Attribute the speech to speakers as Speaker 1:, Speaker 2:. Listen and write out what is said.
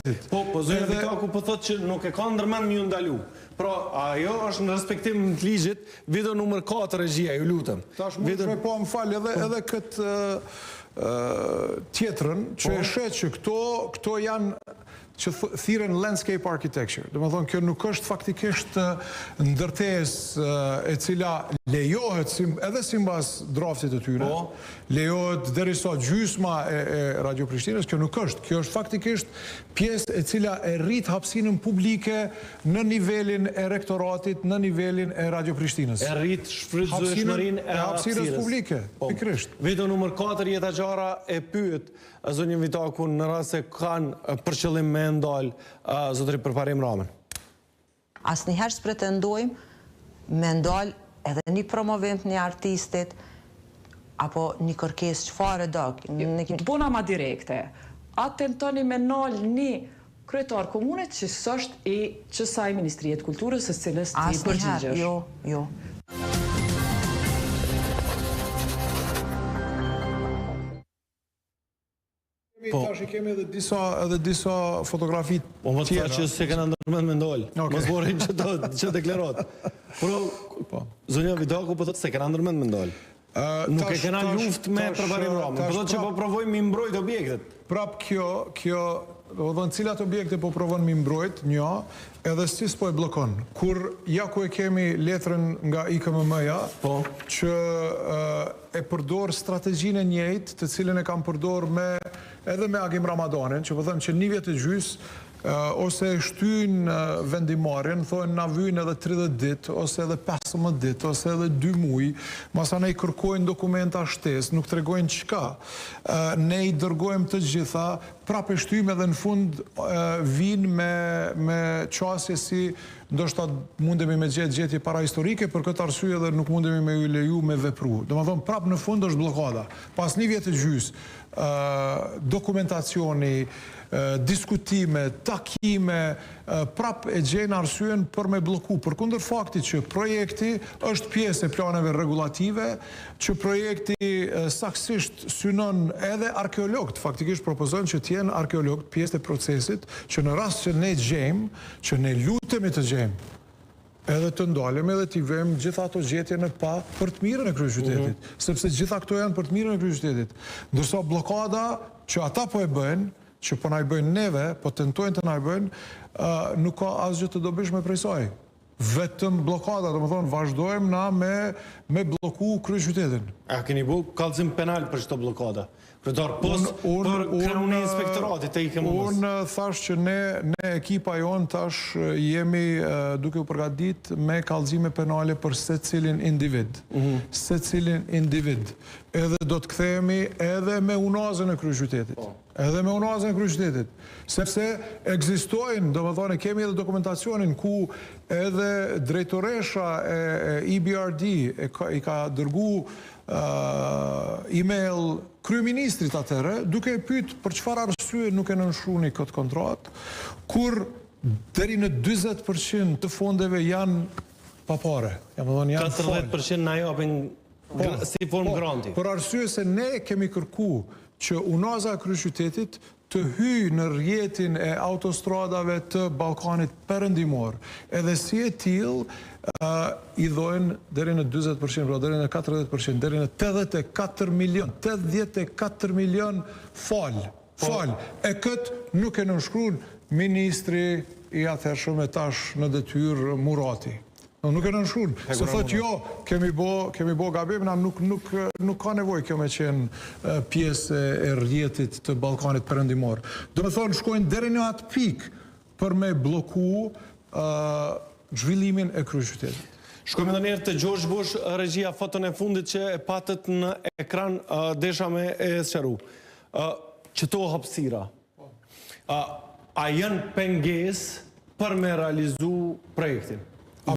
Speaker 1: qytetit.
Speaker 2: Po zonja Vitaku po thotë që nuk e ka ndërmend më ju ndalu. Pra, ajo është në respektim të ligjit, video numër 4 regjia, ju lutem.
Speaker 1: Tash mund të po më fal edhe këtë tjetrën që e shet që këto janë që thiren landscape architecture. Dhe më thonë, kjo nuk është faktikisht ndërtesë e cila lejohet edhe simbas draftit të tyre, lejohet derisa gjysma e Radio Prishtinës, kjo nuk është. Kjo është faktikisht pjesë e cila e rrit hapësinën publike në nivelin e rektoratit, në nivelin e Radio Prishtinës.
Speaker 2: E rrit shfrytëzueshmërinë e
Speaker 1: hapësirës publike, pikërisht.
Speaker 2: Video numër 4 Jeta Gjara e pyet zonjën Vitakun në rast se kanë për qëllim me ndalë zotëri Përparim Ramën.
Speaker 3: Asnjëherë s'pretendojmë me ndalë edhe një promovim të një artistit apo një kërkesë çfarë do.
Speaker 4: Bona ma direkte. A tentoni me ndalë një kryetar komune që s'është i qësaj Ministrijet Kulturës së cilës ti përgjigjesh?
Speaker 3: Jo.
Speaker 1: Tash i kemi edhe disa fotografi tjera.
Speaker 2: Po më të që se kena ndërmend me ndalë. Mos borin që deklarat. Por zonja Vitaku po thotë se kena ndërmend me ndalë. Nuk e kena luft me Përparim Ramën. Po thotë që po provojmë mi mbrojt objektet.
Speaker 1: Prap kjo, do të thonë cilat objekte po provon mi mbrojt, një, edhe si s'po e blokon. Kur ja ku e kemi letrën nga IKMM-ja, që e përdor strategjinë e njëjtë, të cilën e kam përdor edhe me Agim Ramadanin, që po them që një vjet e gjys, ose e shtyn vendimarrjen, thonë na vyjnë edhe 30 ditë, ose edhe 15 ditë, ose edhe 2 muaj, masana i kërkojnë dokumenta shtesë, nuk tregojnë çka. Ne i dërgojmë të gjitha, prapë shtyjmë edhe në fund vinë me qasje si ndoshta mundemi me gjetje para historike, për këtë arsye edhe nuk mundemi me ju leju me vepru. Domethënë prapë në fund është bllokada. Pas një vjet e gjys, dokumentacioni, diskutime, takime, prap e gjenë arsyen për me bloku. Përkundër faktit që projekti është pjesë e planeve regulative, që projekti saksisht synon edhe arkeologët, faktikisht propozojnë që t'jenë arkeologët pjesë e procesit, që në rast që ne gjejmë, që ne lutemi të gjejmë, edhe të ndalem edhe t'i vëjmë gjitha ato gjetje në pa për të mirën e kryeqytetit, sepse gjitha këto janë për të mirën e kryeqytetit. Ndërsa blokada që ata po e bëjnë, që po na i bëjnë neve, po tentojnë të na i bëjnë, nuk ka asgjë të dobishme prej saj. Vetëm blokada, do më thonë, vazhdojmë na me bloku kryeqytetin.
Speaker 2: A keni bu kallëzim penal për çdo blokada? Kryetar post për kreun e inspektoratit të IKMM-s.
Speaker 1: Unë thash që ne ekipa jonë tash jemi duke u përgatit me kallëzime penale për secilin individ. Secilin individ. Edhe do të kthehemi edhe me unazën e kryeqytetit. Edhe me unazën e kryeqytetit. Sepse ekzistojnë, do më thonë, kemi edhe dokumentacionin ku edhe drejtoresha e EBRD i ka dërgu email kryeministrit atëre, duke e pyet për çfarë arsye nuk e nënshkruni këtë kontratë, kur deri në 40% të fondeve janë pa pare.
Speaker 2: 40% na japin si formë granti.
Speaker 1: Për arsye se ne kemi kërku që unaza e kryeqytetit të hyjë në rrjetin e autostradave të Ballkanit Perëndimor, edhe si e tillë i dhojnë deri në 40%, pra deri në 40%, deri në 84 milion fal. E këtë nuk e nënshkruan ministri i atëhershëm e tash në detyrë Murati. Nuk e nënshkruan. Se thotë jo, kemi bo gabim, na nuk ka nevojë kjo me qenë pjesë e rrjetit të Ballkanit Perëndimor. Do me thonë, shkojnë deri në atë pikë për me bloku zhvillimin e kryeqytetit.
Speaker 2: Shkojmë edhe njerë të George Bush, regjia foton e fundit që e patët në ekran desha me e sqaru. Qëto hapësira, a janë pengesë për me realizu projektin?